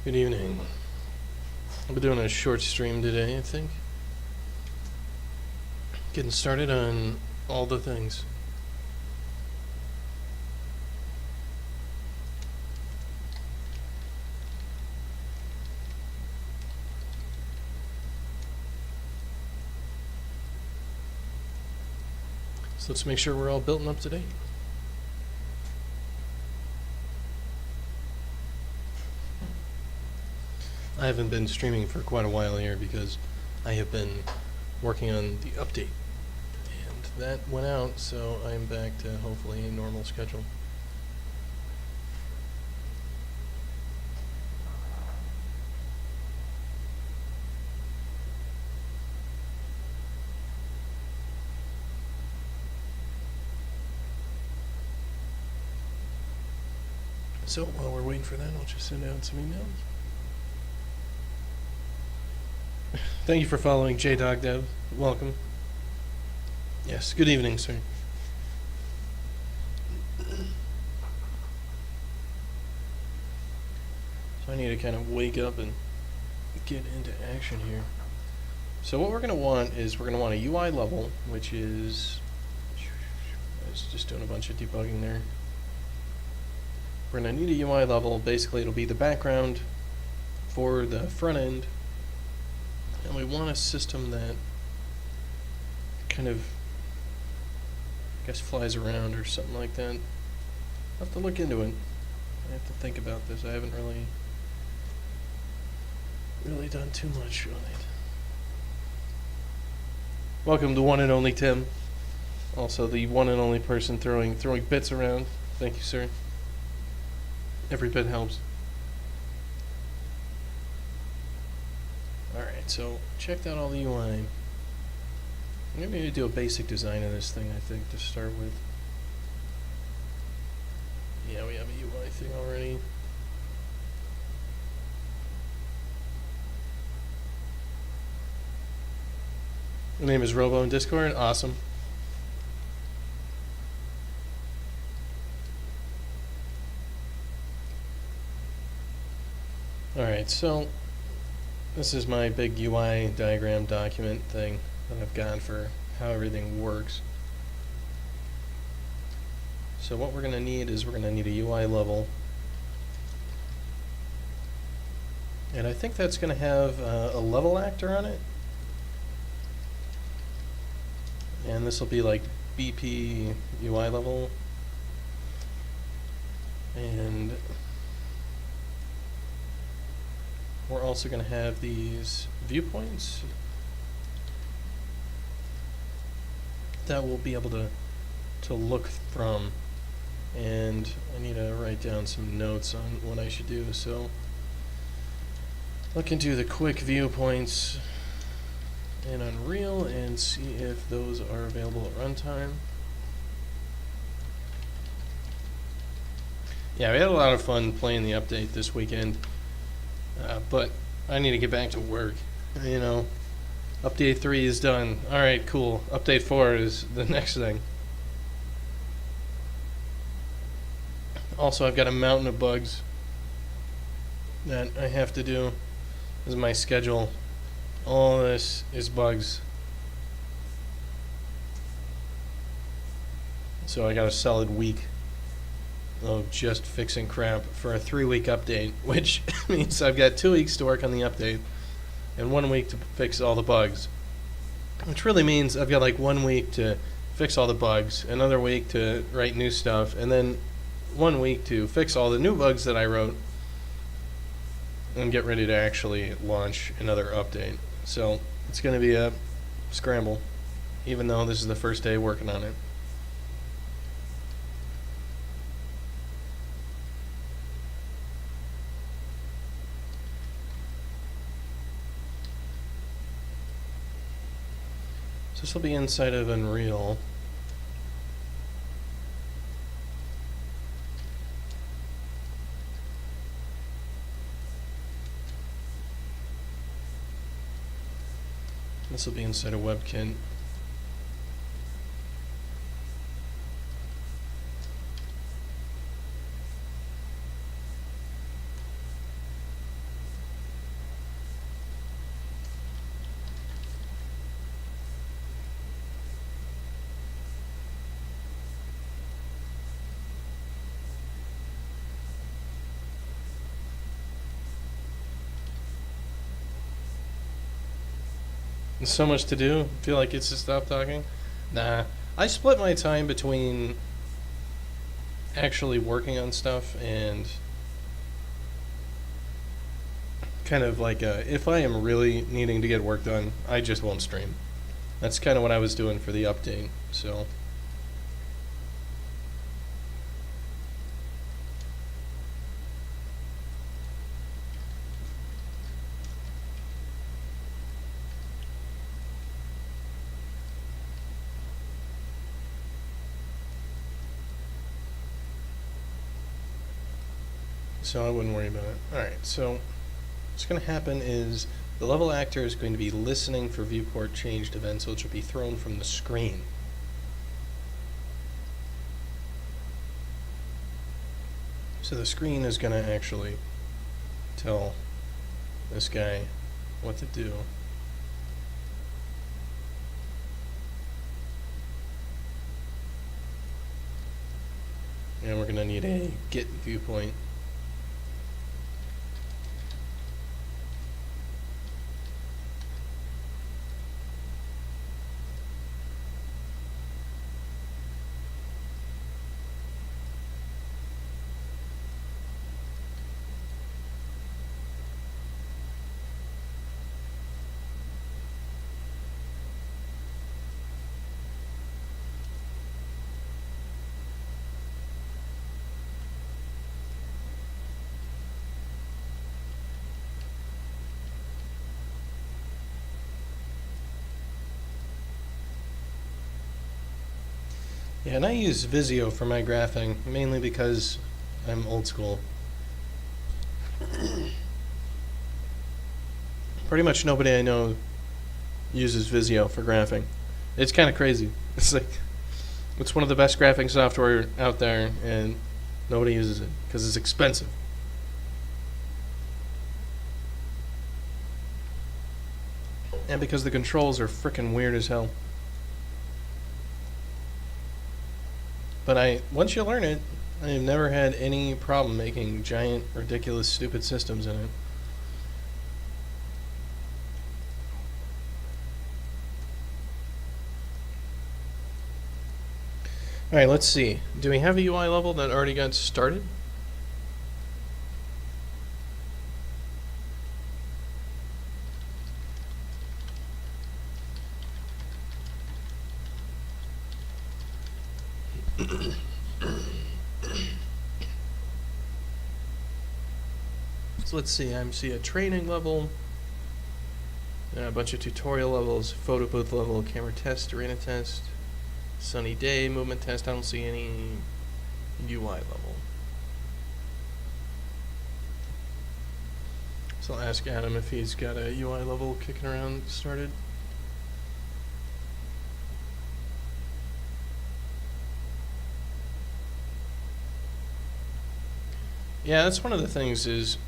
Good evening. I'll be doing a short stream today, I think. Getting started on all the things. So let's make sure we're all built and up to date. I haven't been streaming for quite a while here because I have been working on the update. And that went out, so I'm back to hopefully a normal schedule. So while we're waiting for that, I'll just send out some emails. Thank you for following JDogDev. Welcome. Yes, good evening, sir. So I need to kind of wake up and get into action here. So what we're going to want is we're going to want a UI level, which is... I was just doing a bunch of debugging there. We're going to need a UI level. Basically, it'll be the background for the front end. And we want a system that kind of, I guess, flies around or something like that. I'll have to look into it. I have to think about this. I haven't really done too much on it. Welcome to one and only Tim. Also the one and only person throwing bits around. Thank you, sir. Every bit helps. Alright, so checked out all the UI. I'm going to do a basic design of this thing, I think, to start with. Yeah, we have a UI thing already. My name is Robo in Discord. Awesome. Alright, so this is my big UI diagram document thing that I've got for how everything works. So what we're going to need is we're going to need a UI level. And I think that's going to have a level actor on it. And this will be like BP UI level. And we're also going to have these viewpoints that we'll be able to look from. And I need to write down some notes on what I should do. So look into the quick viewpoints in Unreal and see if those are available at runtime. Yeah, we had a lot of fun playing the update this weekend. But I need to get back to work. You know, update 3 is done. Alright, cool. Update 4 is the next thing. Also, I've got a mountain of bugs that I have to do. This is my schedule. All this is bugs. So I got a solid week of just fixing crap for a 3-week update, which means I've got 2 weeks to work on the update and 1 week to fix all the bugs, which really means I've got like 1 week to fix all the bugs, another week to write new stuff, and then 1 week to fix all the new bugs that I wrote and get ready to actually launch another update. So it's going to be a scramble, even though this is the first day working on it. So this will be inside of Unreal. This will be inside of WebKit. There's so much to do. Feel like it's to stop talking. Nah, I split my time between actually working on stuff and kind of like if I am really needing to get work done, I just won't stream. That's kind of what I was doing for the update. So. So I wouldn't worry about it. Alright, so what's going to happen is the level actor is going to be listening for viewport changed events, which will be thrown from the screen. So the screen is going to actually tell this guy what to do. And we're going to need a get viewpoint. Yeah, and I use Visio for my graphing, mainly because I'm old school. Pretty much nobody I know uses Visio for graphing. It's kind of crazy. It's like, it's one of the best graphing software out there, and nobody uses it because it's expensive. And because the controls are freaking weird as hell. But once you learn it, I have never had any problem making giant, ridiculous, stupid systems in it. Alright, let's see. Do we have a UI level that already got started? So let's see, I see a training level, a bunch of tutorial levels, photo booth level, camera test, arena test, sunny day, movement test. I don't see any UI level. So I'll ask Adam if he's got a UI level kicking around started. Yeah, that's one of the things is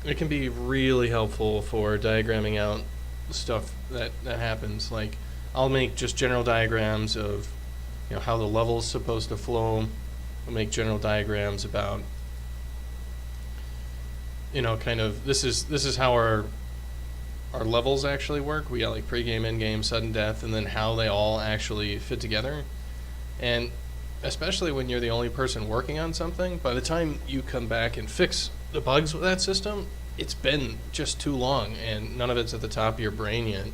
it can be really helpful for diagramming out stuff that happens. Like, I'll make just general diagrams of, how the level's supposed to flow. I'll make general diagrams about, kind of this is how our levels actually work. We got like pregame, endgame, sudden death, and then how they all actually fit together. And especially when you're the only person working on something, by the time you come back and fix the bugs with that system, it's been just too long and none of it's at the top of your brain yet.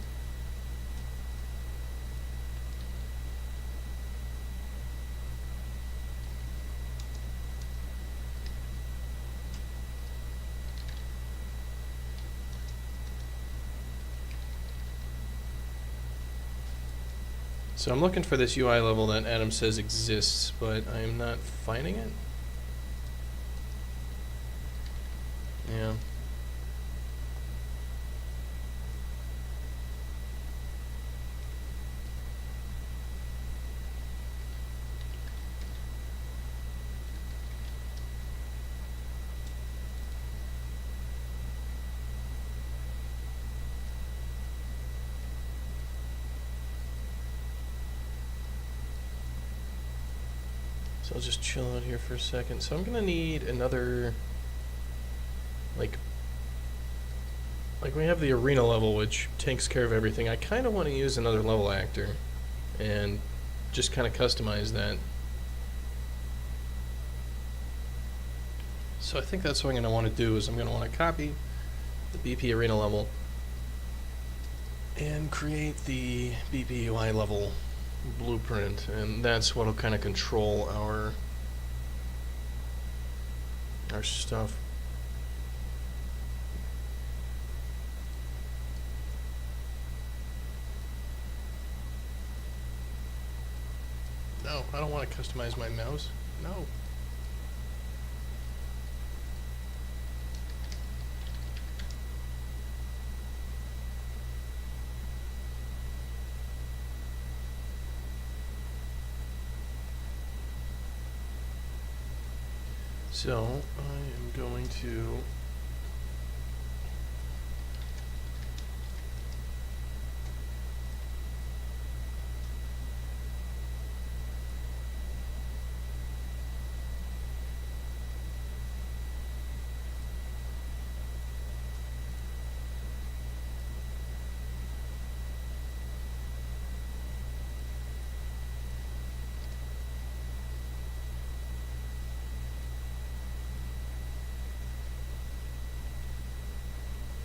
So I'm looking for this UI level that Adam says exists, but I'm not finding it. Yeah. So I'll just chill out here for a second. So I'm gonna need another, like, Like, we have the arena level, which takes care of everything. I kind of want to use another level actor and just kind of customize that. So I think that's what I'm going to want to do, is I'm going to want to copy the BP arena level and create the BP UI level blueprint, and that's what will kind of control our stuff. No, I don't want to customize my mouse. No. So I am going to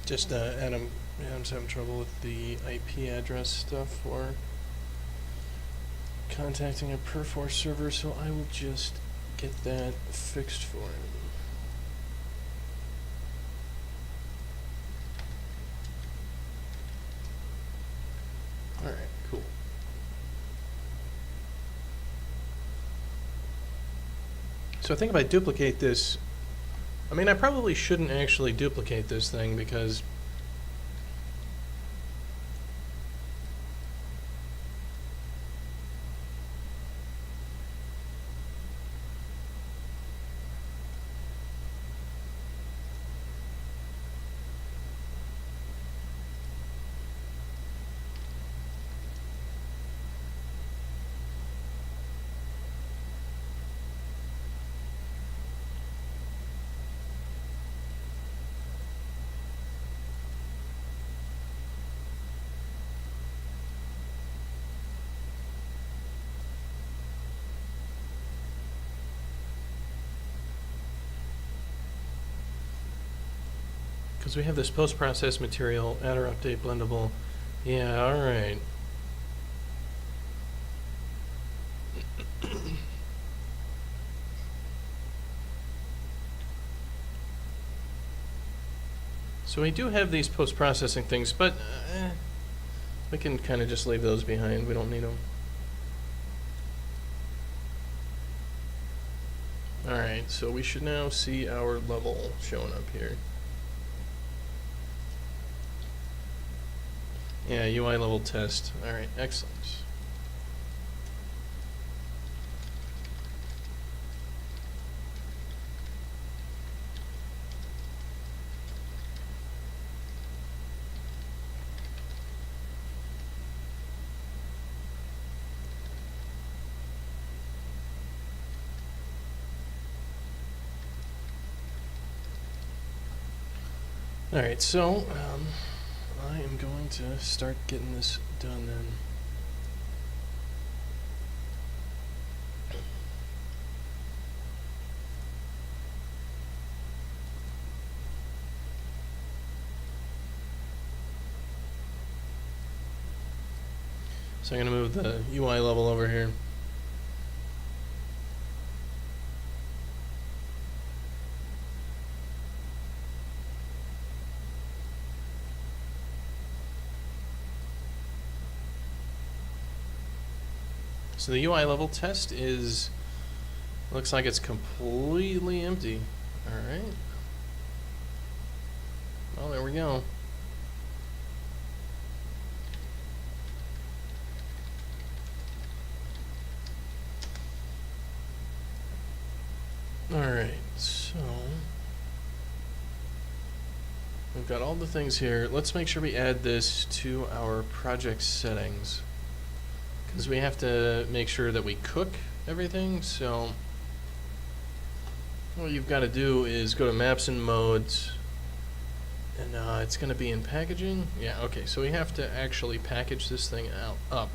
just Adam's having trouble with the IP address stuff for contacting a Perforce server, so I will just get that fixed for him. Alright, cool. So I think if I duplicate this, I mean, I probably shouldn't actually duplicate this thing because we have this post-process material, add or update blendable. Yeah, alright. So we do have these post-processing things, but we can kind of just leave those behind. We don't need them. Alright, so we should now see our level showing up here. Yeah, UI level test. Alright, excellent. Alright, so I am going to start getting this done then. So I'm going to move the UI level over here. So the UI level test looks like it's completely empty. Alright. Well, there we go. Alright, so we've got all the things here. Let's make sure we add this to our project settings, because we have to make sure that we cook everything. So what you've got to do is go to maps and modes, And it's going to be in packaging. Yeah, okay, so we have to actually package this thing up.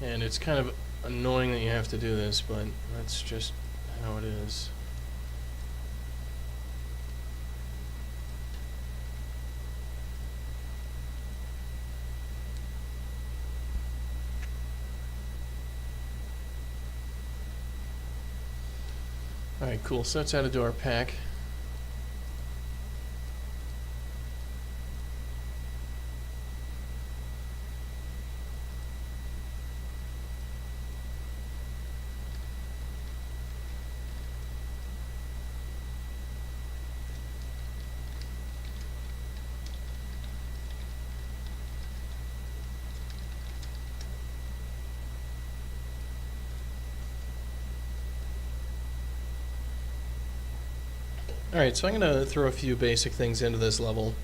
And it's kind of annoying that you have to do this, but that's just how it is. Alright, cool. So that's added to our pack. Alright, so I'm going to throw a few basic things into this level.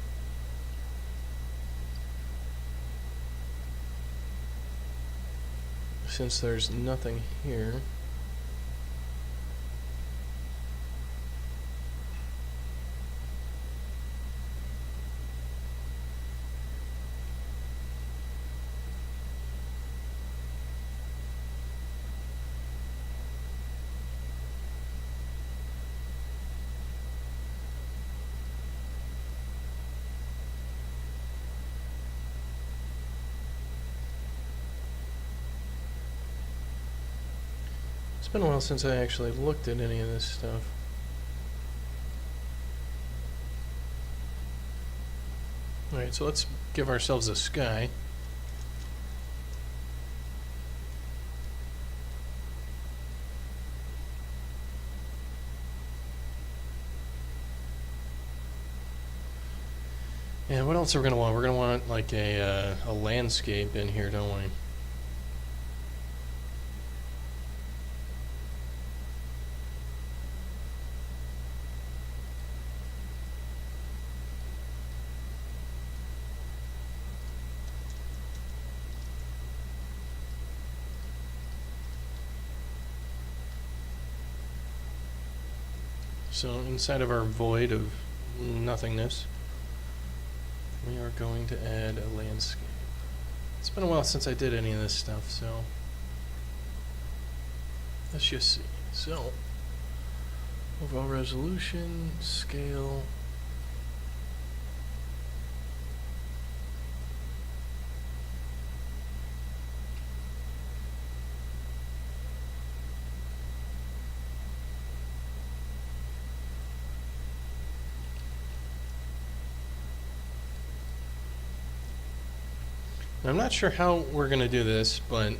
Since there's nothing here. It's been a while since I actually looked at any of this stuff. Alright, so let's give ourselves a sky. And what else are we going to want? We're going to want like a landscape in here, don't we? So inside of our void of nothingness, we are going to add a landscape. It's been a while since I did any of this stuff, so let's just see. So, overall resolution, scale. I'm not sure how we're going to do this, but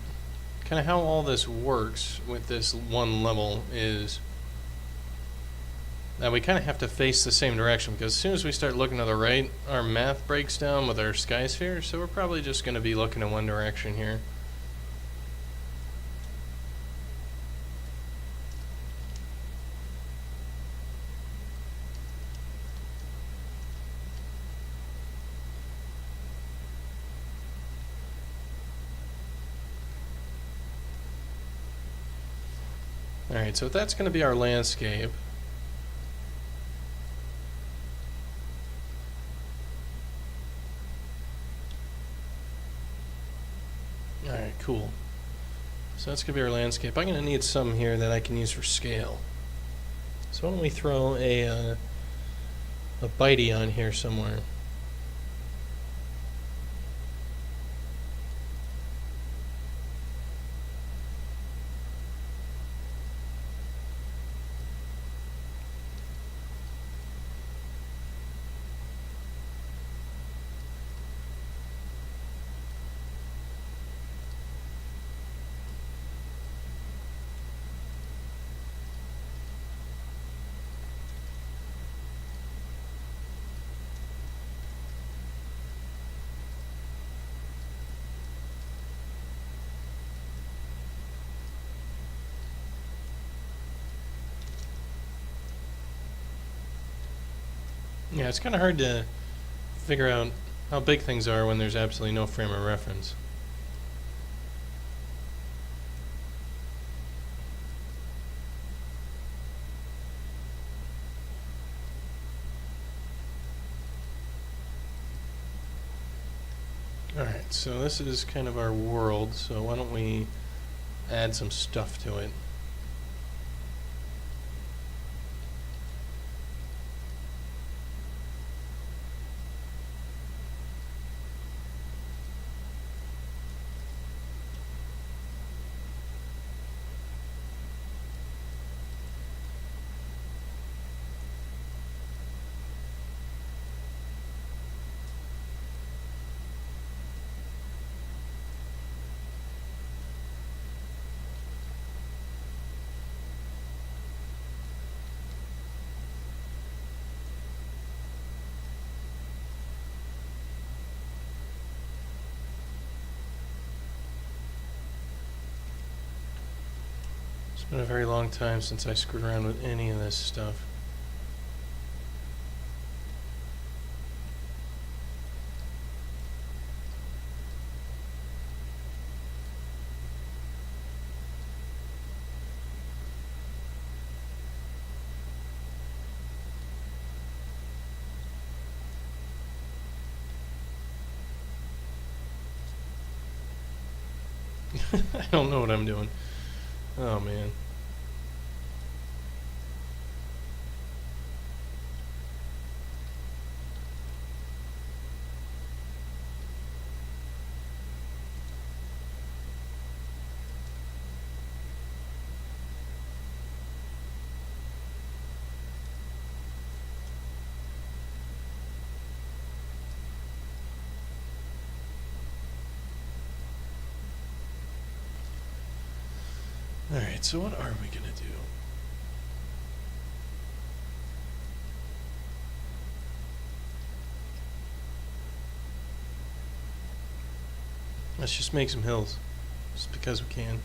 kind of how all this works with this one level is that we kind of have to face the same direction, because as soon as we start looking to the right, our math breaks down with our sky sphere, so we're probably just going to be looking in one direction here. Alright, so that's going to be our landscape. Alright, cool. So that's going to be our landscape. I'm going to need some here that I can use for scale. So why don't we throw a bitey on here somewhere. Yeah, it's kind of hard to figure out how big things are when there's absolutely no frame of reference. Alright, so this is kind of our world, so why don't we add some stuff to it. It's been a very long time since I screwed around with any of this stuff. I don't know what I'm doing. Oh man. Alright, so what are we gonna do? Let's just make some hills. Just because we can.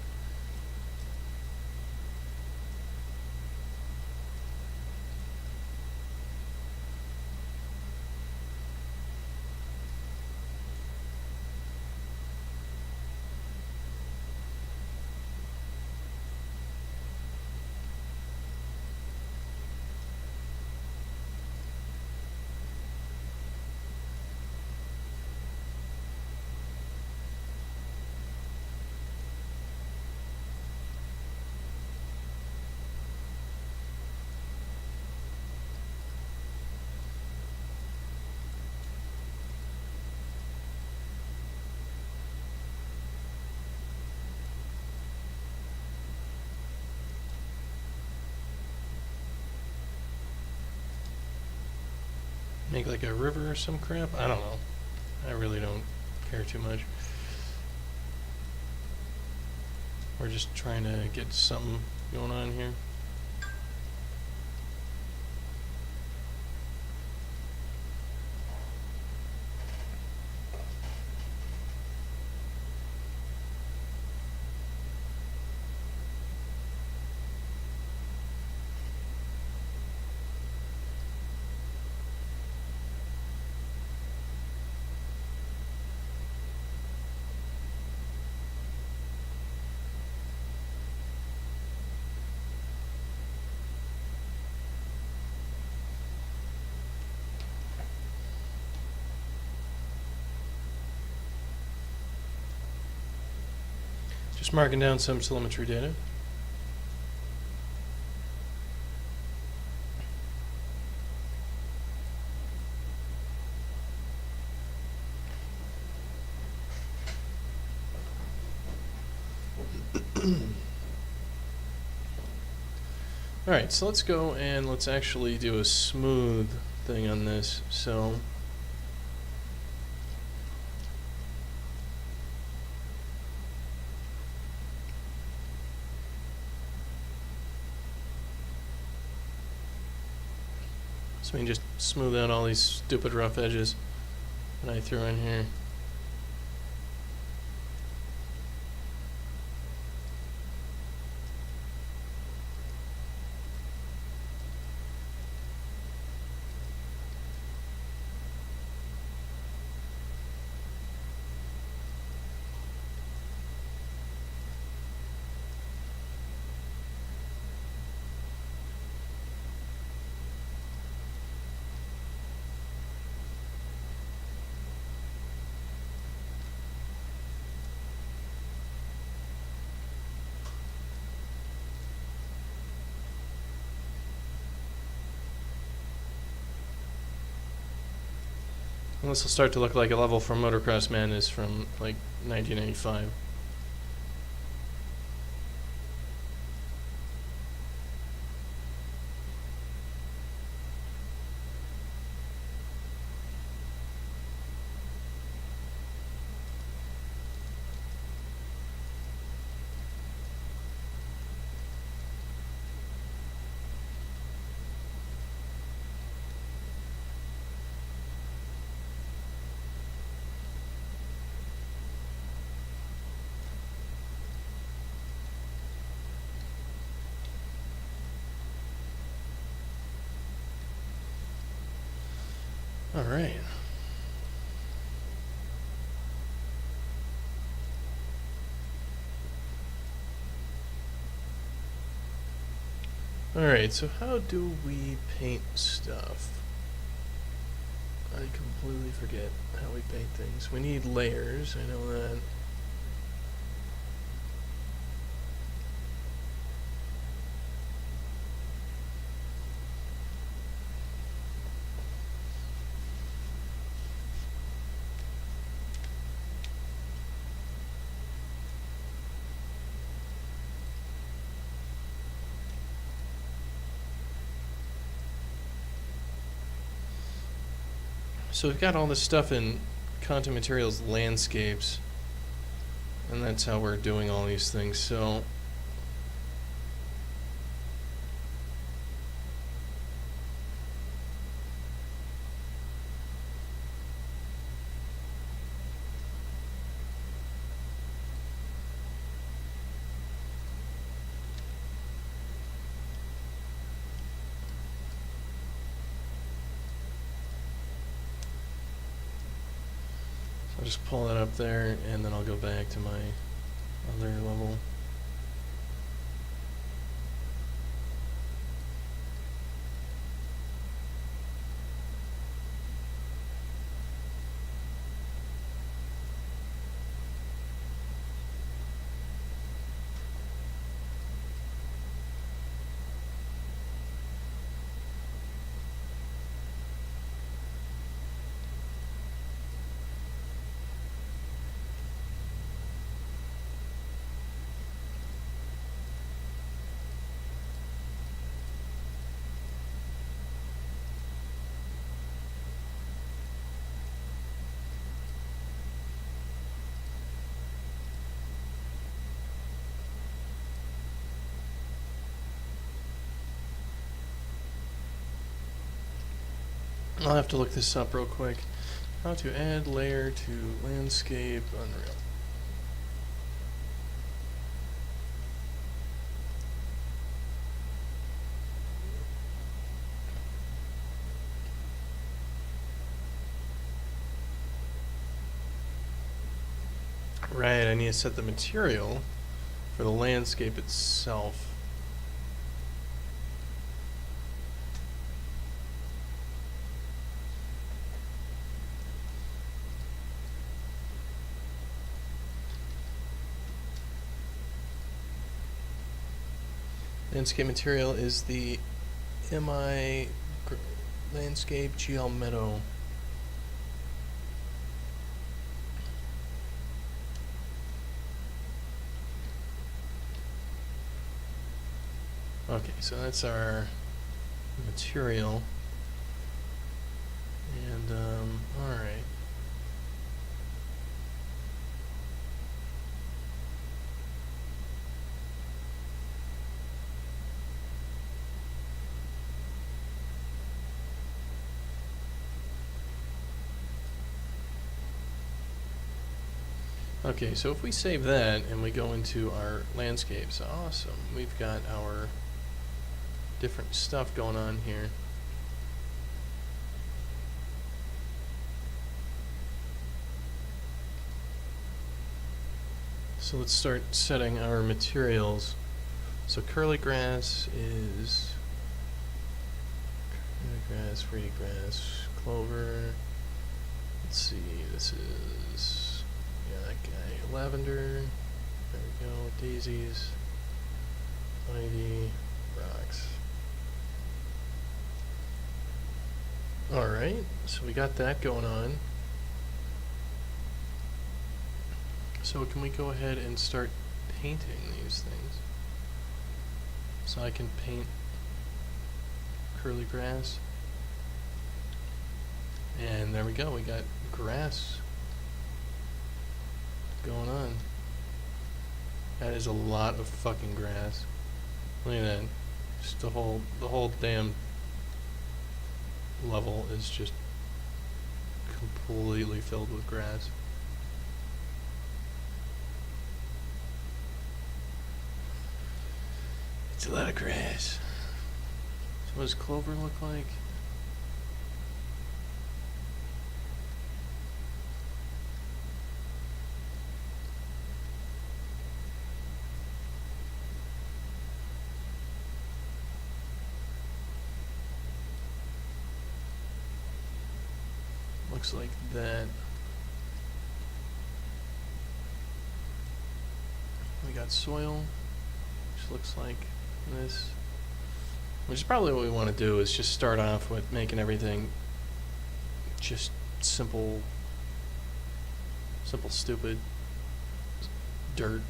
Make like a river or some crap? I don't know. I really don't care too much. We're just trying to get something going on here. Just marking down some telemetry data. Alright, so let's go and let's actually do a smooth thing on this. So we can just smooth out all these stupid rough edges that I threw in here. And this will start to look like a level from Motocross Madness from like 1995. All right. All right, so how do we paint stuff? I completely forget how we paint things. We need layers, I know that. So we've got all this stuff in content materials landscapes, and that's how we're doing all these things. So I'll just pull that up there, and then I'll go back to my other level. I'll have to look this up real quick. How to add layer to landscape Unreal. Right, I need to set the material for the landscape itself. Landscape material is the MI landscape GL meadow. Okay, so that's our material. And all right. Okay, so if we save that and we go into our landscapes, awesome. We've got our different stuff going on here. So let's start setting our materials. So curly grass is grass, reedy grass, clover. Let's see, this is that guy. Lavender. There we go. Daisies. Ivy. Rocks. Alright, so we got that going on. So can we go ahead and start painting these things? So I can paint curly grass. And there we go, we got grass going on. That is a lot of fucking grass. Look at that. Just the whole damn level is just completely filled with grass. It's a lot of grass. So what does clover look like? Looks like that. We got soil, which looks like this. Which is probably what we want to do, is just start off with making everything just simple, stupid dirt.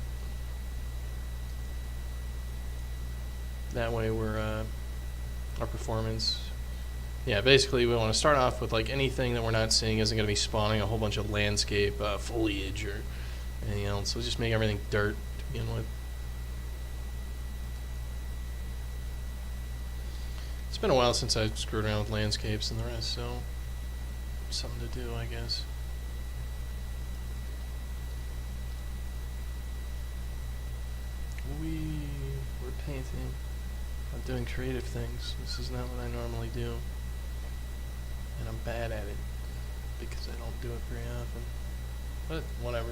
That way we're, our performance. Yeah, basically we want to start off with like anything that we're not seeing isn't going to be spawning a whole bunch of landscape foliage or anything else. So just make everything dirt to begin with. It's been a while since I've screwed around with landscapes and the rest, so something to do, I guess. We're painting. I'm doing creative things. This is not what I normally do. And I'm bad at it because I don't do it very often. But whatever.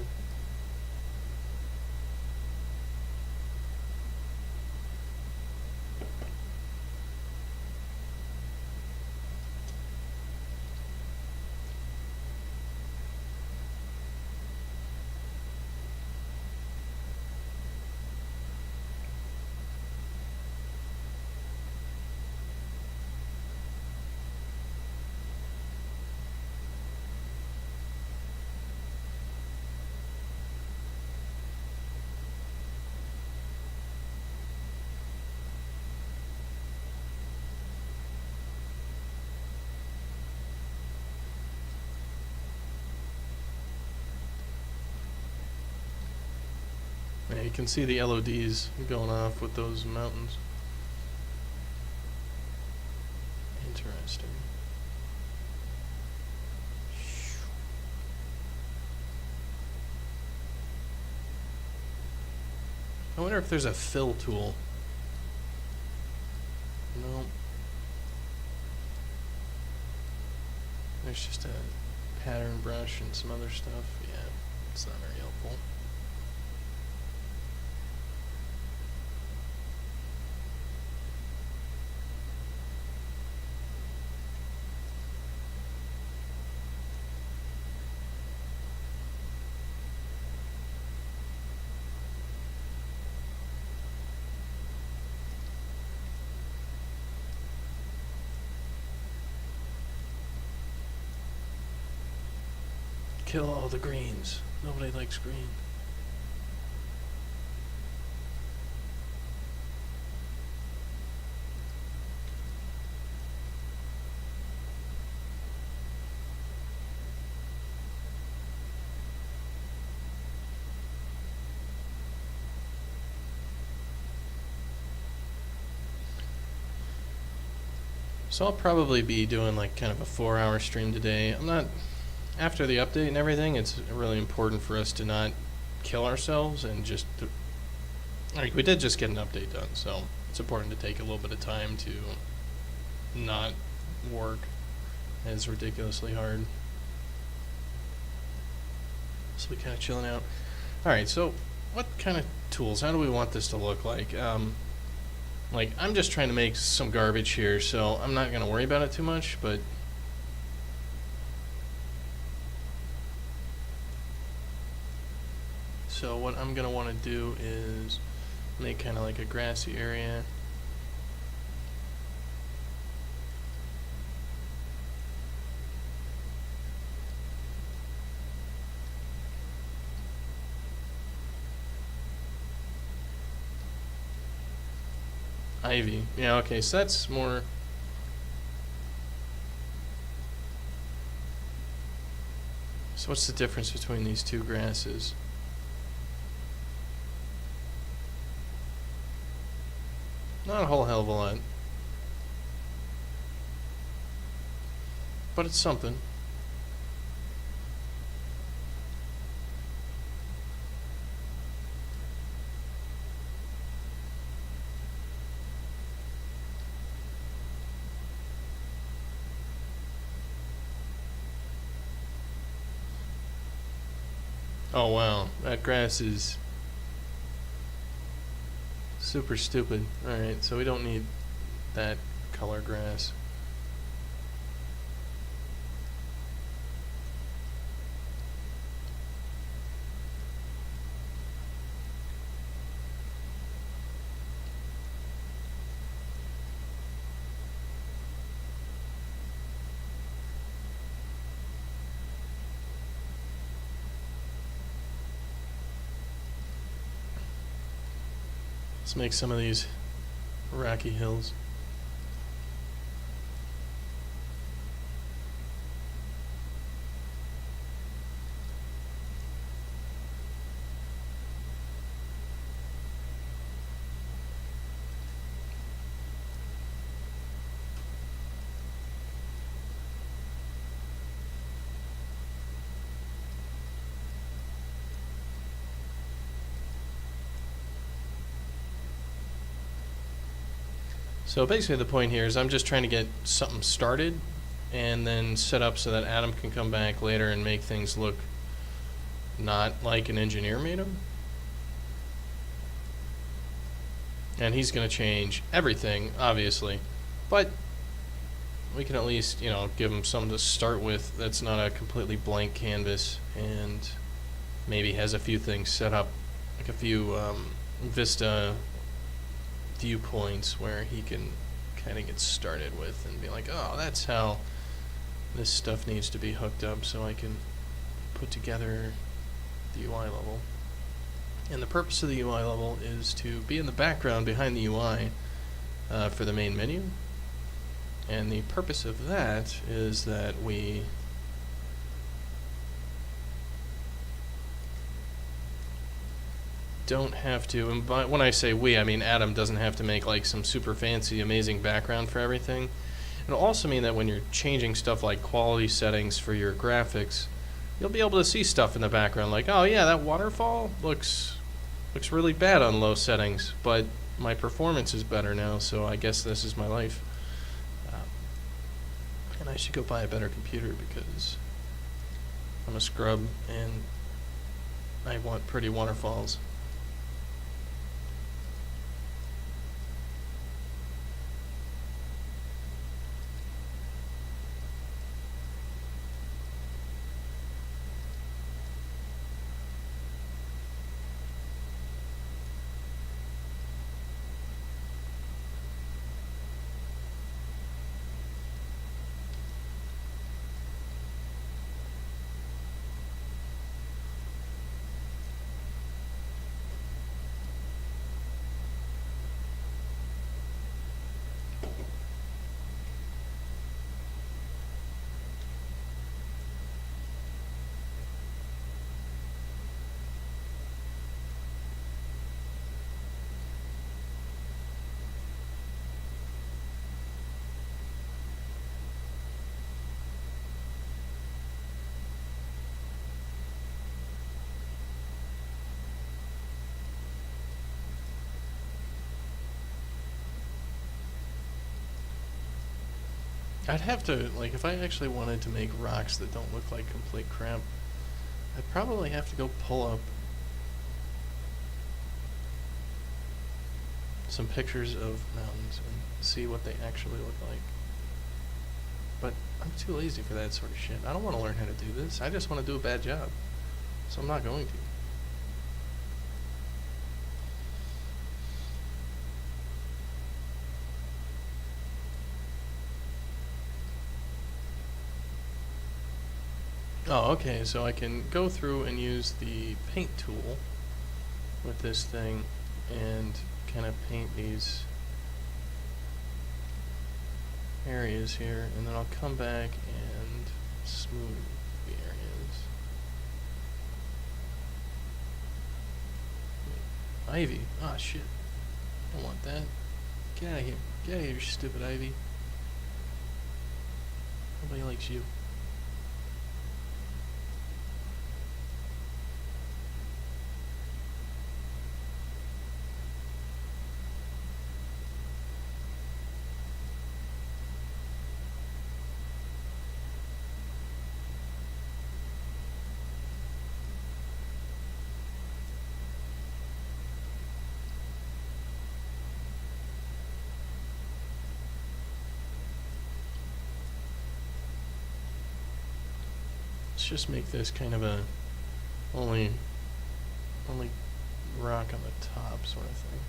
Yeah, you can see the LODs going off with those mountains. Interesting. I wonder if there's a fill tool. No. There's just a pattern brush and some other stuff. Yeah, it's not very helpful. Kill all the greens. Nobody likes green. So I'll probably be doing like kind of a 4-hour stream today. I'm not... After the update and everything, it's really important for us to not kill ourselves and just... Like, we did just get an update done, so it's important to take a little bit of time to not work as ridiculously hard. So we're kind of chilling out. Alright, so what kind of tools? How do we want this to look like? Like, I'm just trying to make some garbage here, so I'm not going to worry about it too much, but... So what I'm going to want to do is make kind of like a grassy area. ivy. Yeah, okay, so that's more... So what's the difference between these two grasses? Not a whole hell of a lot. But it's something. Oh wow, that grass is super stupid. Alright, so we don't need that color grass. Let's make some of these rocky hills. So basically the point here is I'm just trying to get something started and then set up so that Adam can come back later and make things look not like an engineer made them. And he's going to change everything, obviously. But we can at least, you know, give him something to start with that's not a completely blank canvas and maybe has a few things set up, like a few Vista viewpoints where he can kind of get started with and be like, oh, that's how this stuff needs to be hooked up so I can put together the UI level. And the purpose of the UI level is to be in the background behind the UI for the main menu. And the purpose of that is that we don't have to, and when I say we, I mean Adam doesn't have to make like some super fancy, amazing background for everything. It'll also mean that when you're changing stuff like quality settings for your graphics, you'll be able to see stuff in the background like, oh yeah, that waterfall looks really bad on low settings, but my performance is better now, so I guess this is my life. And I should go buy a better computer because I'm a scrub and I want pretty waterfalls. I'd have to, like, if I actually wanted to make rocks that don't look like complete crap, I'd probably have to go pull up some pictures of mountains and see what they actually look like. But I'm too lazy for that sort of shit. I don't want to learn how to do this. I just want to do a bad job. So I'm not going to. Oh, okay, so I can go through and use the paint tool with this thing and kind of paint these areas here, and then I'll come back and smooth the areas. Ivy. Ah, shit. I don't want that. Get out of here. Get out of here, stupid ivy. Nobody likes you. Let's just make this kind of a only rock on the top sort of thing.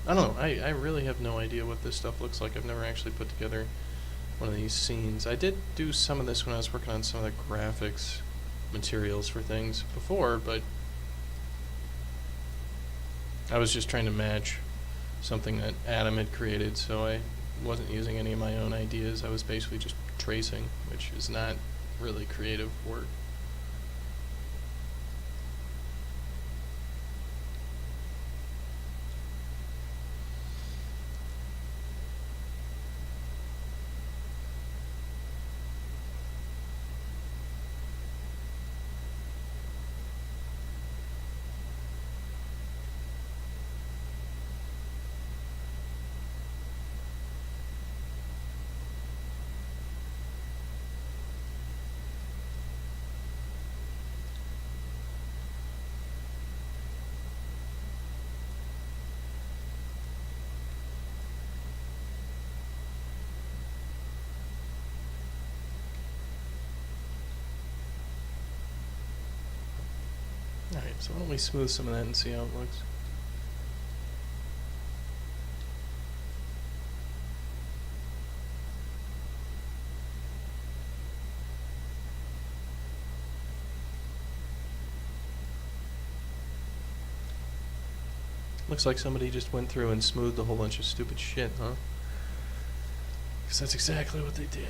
I don't know, I really have no idea what this stuff looks like. I've never actually put together one of these scenes. I did do some of this when I was working on some of the graphics materials for things before, but I was just trying to match something that Adam had created, so I wasn't using any of my own ideas. I was basically just tracing, which is not really creative work. Alright, so why don't we smooth some of that and see how it looks. Looks like somebody just went through and smoothed a whole bunch of stupid shit, huh? Because that's exactly what they did.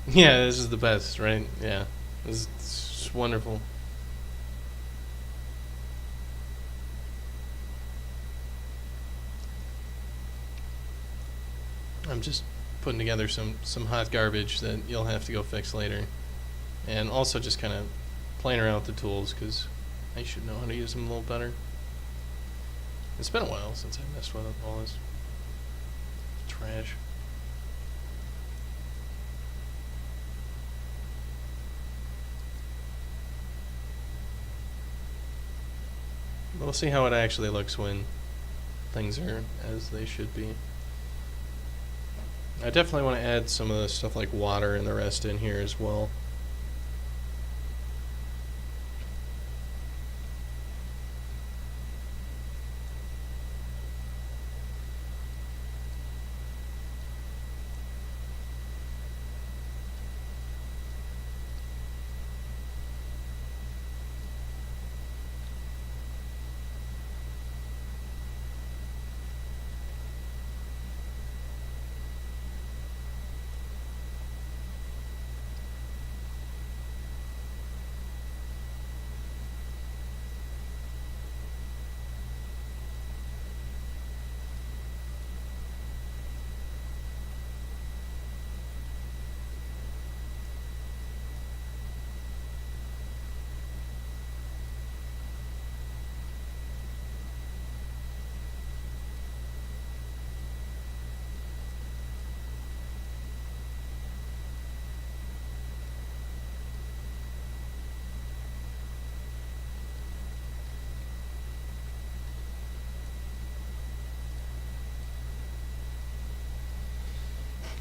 Yeah, this is the best, right? Yeah, this is wonderful. I'm just putting together some hot garbage that you'll have to go fix later, and also just kind of playing around with the tools because I should know how to use them a little better. It's been a while since I messed with all this trash. We'll see how it actually looks when things are as they should be. I definitely want to add some of the stuff like water and the rest in here as well.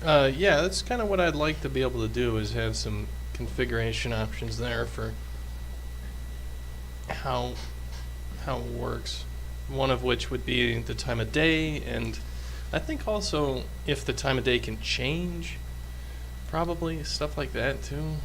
Yeah, that's kind of what I'd like to be able to do, is have some configuration options there for how it works. One of which would be the time of day, and I think also if the time of day can change, probably stuff like that too.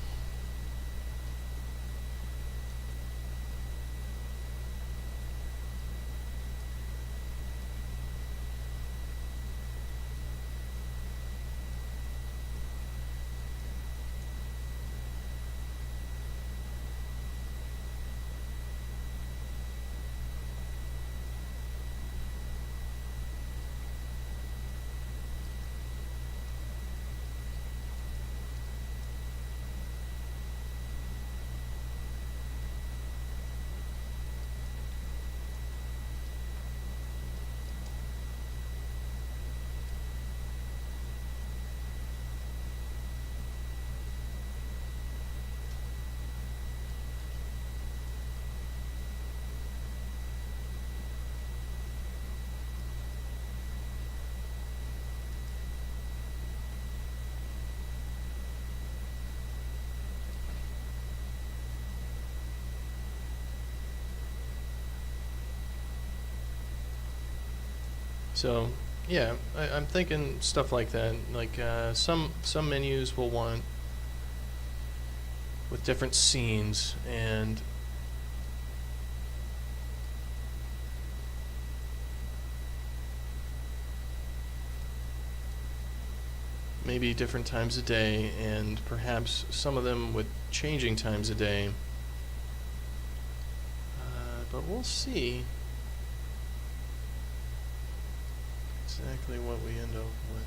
So yeah, I'm thinking stuff like that. Like some menus will want with different scenes, and maybe different times a day, and perhaps some of them with changing times a day. But we'll see exactly what we end up with.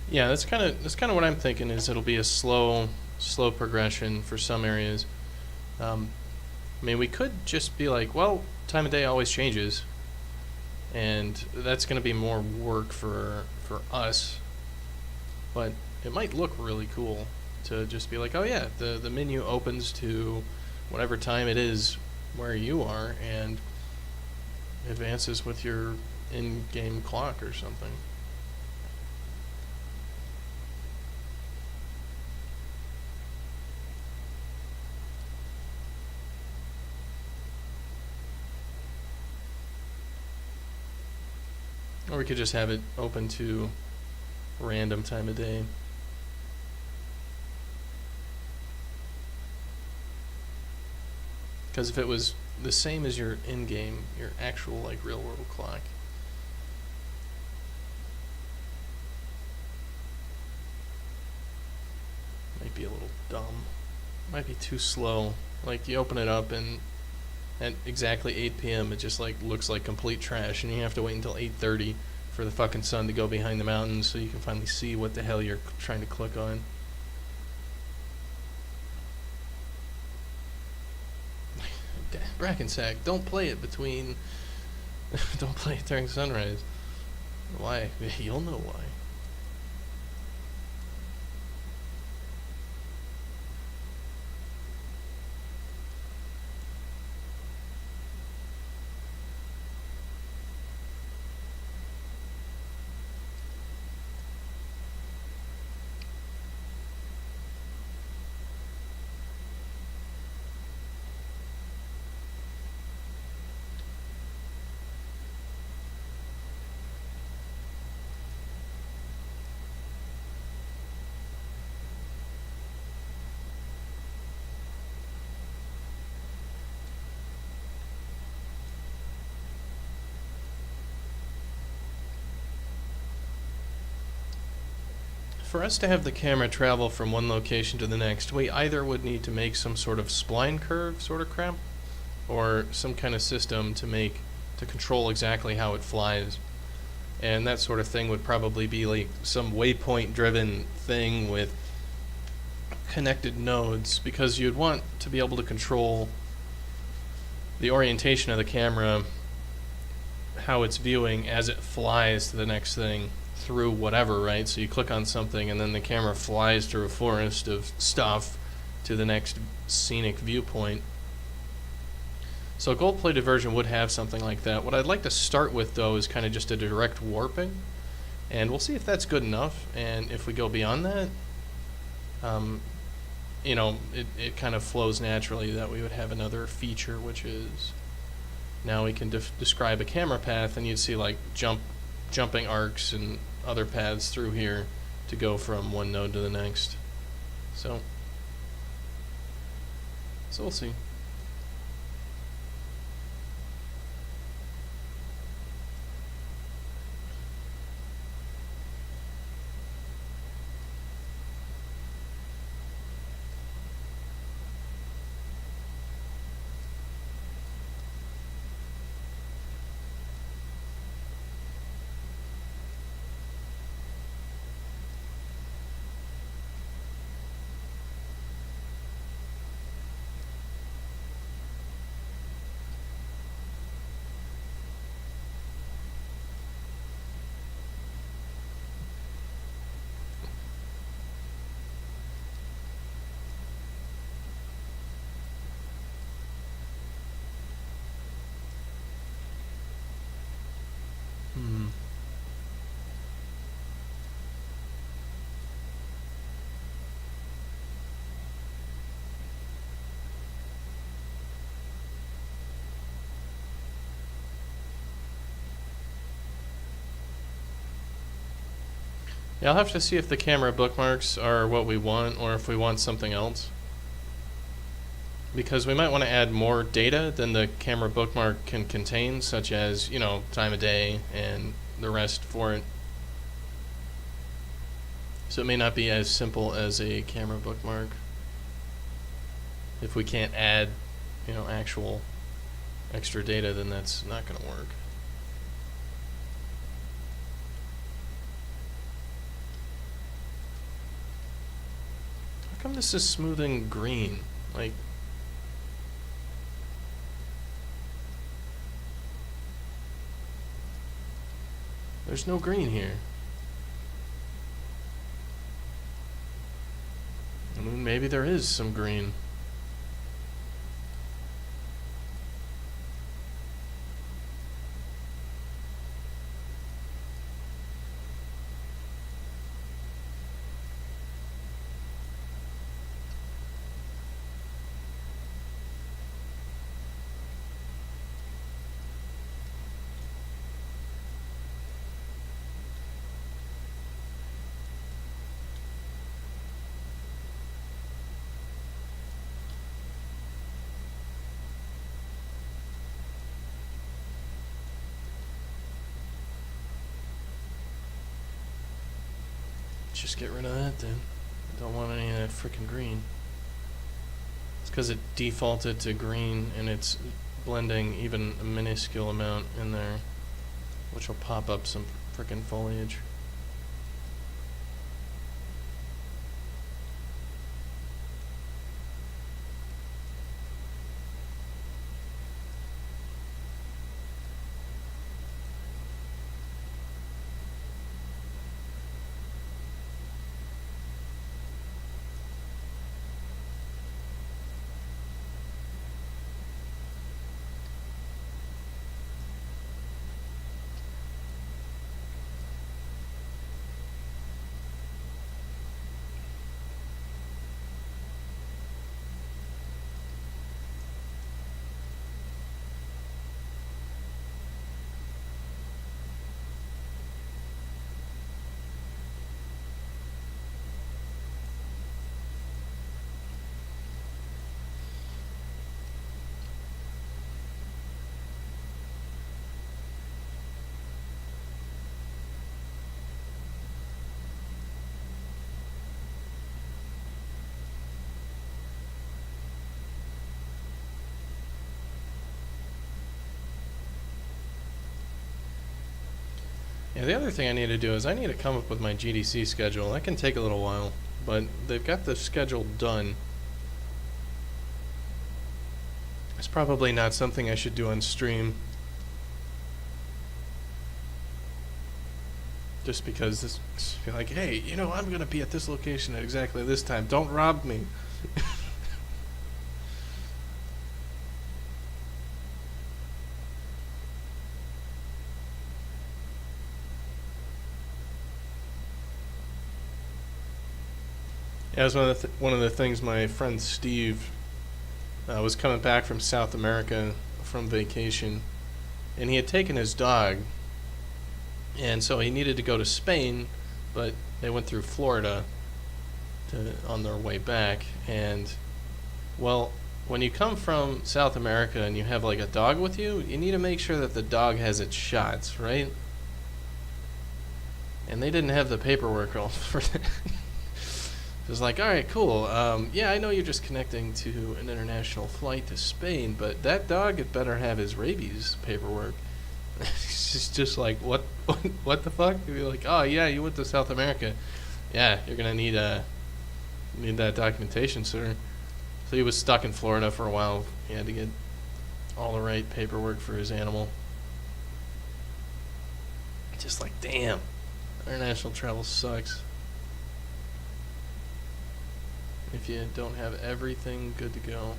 Yeah, that's kind of what I'm thinking. Is it'll be a slow progression for some areas. I mean, we could just be like, well, time of day always changes, and that's going to be more work for us. But it might look really cool to just be like, oh yeah, the menu opens to whatever time it is where you are, and advances with your in-game clock or something. Or we could just have it open to random time of day. Because if it was the same as your in-game, your actual like real-world clock, might be a little dumb. Might be too slow. Like you open it up and at exactly 8 p.m. it just like looks like complete trash, and you have to wait until 8:30 for the fucking sun to go behind the mountains so you can finally see what the hell you're trying to click on. Brackensack, don't play it between. Don't play it during sunrise. Why? You'll know why. For us to have the camera travel from one location to the next, we either would need to make some sort of spline curve sort of crap, or some kind of system to control exactly how it flies. And that sort of thing would probably be like some waypoint driven thing with connected nodes, because you'd want to be able to control the orientation of the camera, how it's viewing as it flies to the next thing through whatever, right? So you click on something and then the camera flies through a forest of stuff to the next scenic viewpoint. So a gold-plated version would have something like that. What I'd like to start with, though, is kind of just a direct warping, and we'll see if that's good enough. And if we go beyond that, you know, it kind of flows naturally that we would have another feature, which is now we can describe a camera path, and you'd see like jumping arcs and other paths through here to go from one node to the next. So we'll see. Yeah, I'll have to see if the camera bookmarks are what we want or if we want something else. Because we might want to add more data than the camera bookmark can contain, such as, you know, time of day and the rest for it. So it may not be as simple as a camera bookmark if we can't add, you know, actual extra data, then that's not going to work. How come this is smoothing green? Like, there's no green here. I mean, maybe there is some green. Just get rid of that then. I don't want any of that freaking green. It's because it defaulted to green and it's blending even a minuscule amount in there, which will pop up some freaking foliage. Yeah, the other thing I need to do is I need to come up with my GDC schedule. That can take a little while, but they've got the schedule done. It's probably not something I should do on stream. Just because this, you're like, hey, you know, I'm gonna be at this location at exactly this time. Don't rob me. Yeah, it was one of the things my friend Steve was coming back from South America from vacation, and he had taken his dog, and so he needed to go to Spain, but they went through Florida on their way back. And well, when you come from South America and you have like a dog with you, you need to make sure that the dog has its shots, right? And they didn't have the paperwork all for that. It was like, all right, cool. Yeah, I know you're just connecting to an international flight to Spain, but that dog had better have his rabies paperwork. It's just like, what the fuck? You'd be like, oh yeah, you went to South America. Yeah, you're gonna need that documentation, sir. So he was stuck in Florida for a while. He had to get all the right paperwork for his animal. Just like, damn, international travel sucks. If you don't have everything good to go.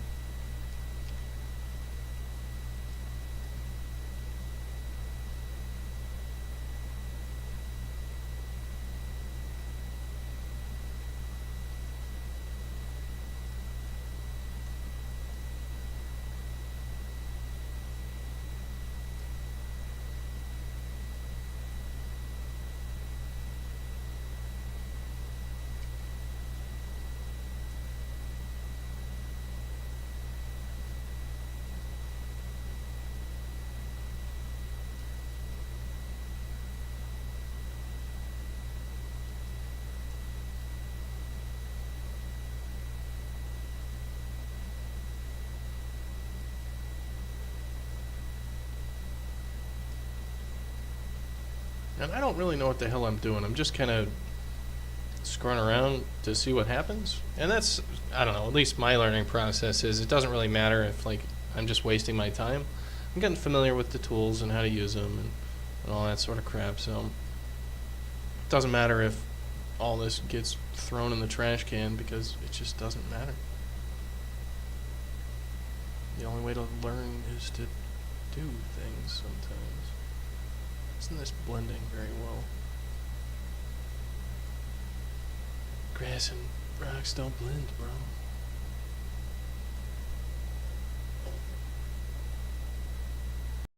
And I don't really know what the hell I'm doing. I'm just kind of screwing around to see what happens. And that's, I don't know, at least my learning process is it doesn't really matter if, like, I'm just wasting my time. I'm getting familiar with the tools and how to use them and all that sort of crap. So it doesn't matter if all this gets thrown in the trash can because it just doesn't matter. The only way to learn is to do things sometimes. Isn't this blending very well? Grass and rocks don't blend, bro.